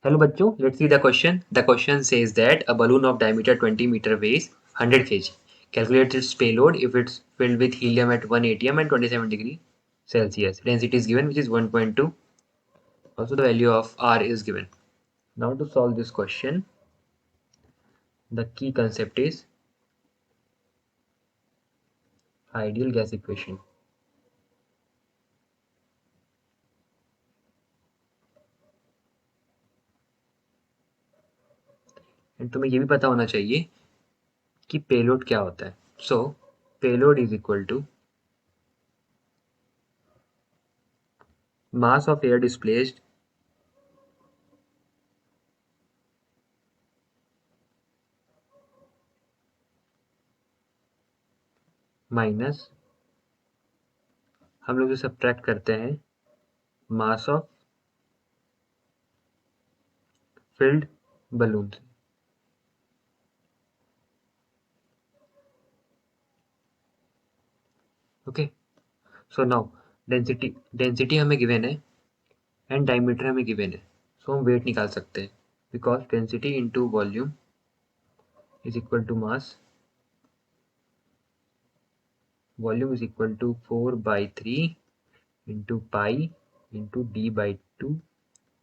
Hello bachcho, let's see the question. The question says that a balloon of diameter 20 meter weighs 100 kg. Calculate its payload if it's filled with helium at 1 atm and 27 degree Celsius. Density is given, which is 1.2. Also the value of R is given. Now to solve this question, the key concept is ideal gas equation. And तुम्हें ये भी पता होना चाहिए कि payload क्या होता है. So payload is equal to mass of air displaced minus हम लोग जो सब्ट्रैक्ट करते हैं mass of filled balloon. Okay, so now density हमें गिवन है एंड डायमीटर हमें गिवन है, सो हम वेट निकाल सकते हैं because density into volume is equal to mass. Volume is equal to 4/3 into pi into d/2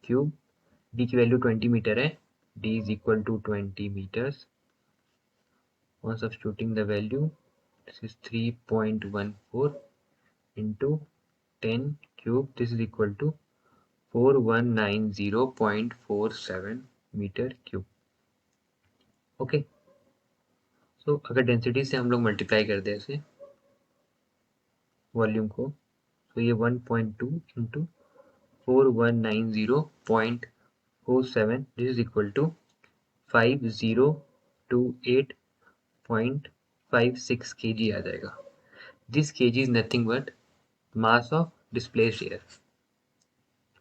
cube. D की value 20 metre है. d is equal to 20 meters. On substituting the value, this is 3.14 into 10 cube. This is equal to 4190.47 metre cube. Okay, so अगर density से हम लोग multiply कर दें इसे volume को, तो ये 1.2 into 4190.47, this is equal to 5028.56 kg आ जाएगा. This kg is nothing but mass of displaced air.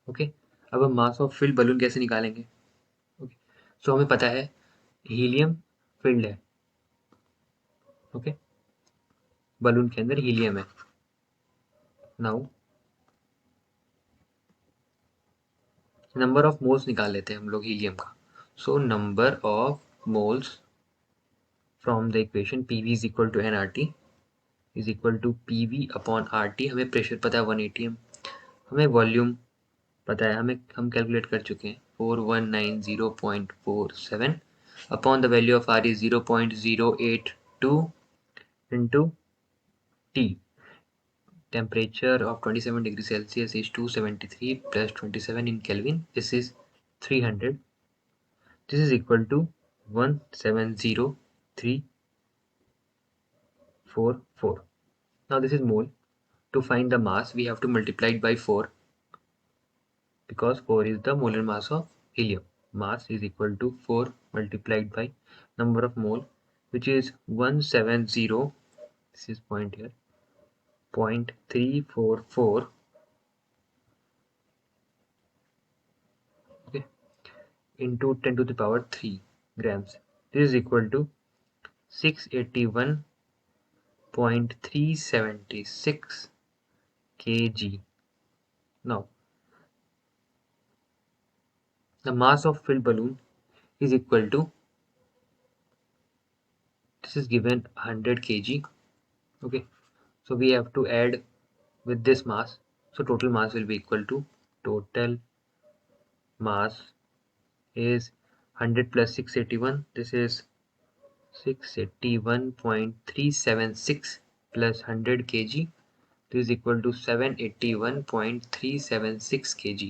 Okay, अब हम मास ऑफ फिल्ड बलून कैसे निकालेंगे? ओके, सो हमें पता है हीलियम फिल्ड है. ओके, बलून के अंदर हीलियम है. नाउ नंबर ऑफ मोल्स निकाल लेते हैं हम लोग हीलियम का. So number of moles from the equation PV is equal to nRT is equal to PV upon RT. हमें प्रेशर पता है 1 atm, हमें वॉल्यूम पता है, हम कैलकुलेट कर चुके हैं 4190.47 upon the value of R is 0.082 into T. Temperature of 27 degrees Celsius is 273 plus 27 in Kelvin. This is 300. This is equal to 170,344. Now this is mole. To find the mass, we have to multiply it by 4 because 4 is the molar mass of helium. Mass is equal to 4 multiplied by number of mole, which is 170. This is point here. 0.344, okay, into 10 to the power 3 grams. This is equal to 681.376 kg. Now the mass of filled balloon is equal to, this is given 100 kg. Okay, so we have to add with this mass, so total mass will be equal to, total mass is 100 plus 681, this is 681.376 plus 100 kg, this is equal to 781.376 kg.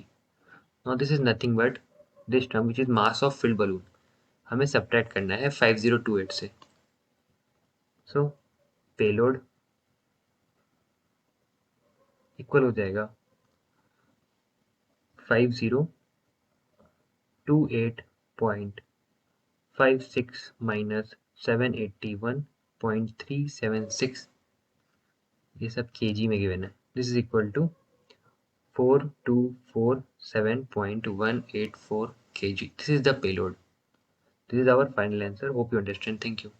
Now this is nothing but this term, which is mass of filled balloon. हमें subtract करना है 5028 से. सो payload equal हो जाएगा 5028.56 minus 781.376. ये सब kg में given है. This is equal to 4247.184 kg. This is the payload. This is our final answer. Hope you understand. Thank you.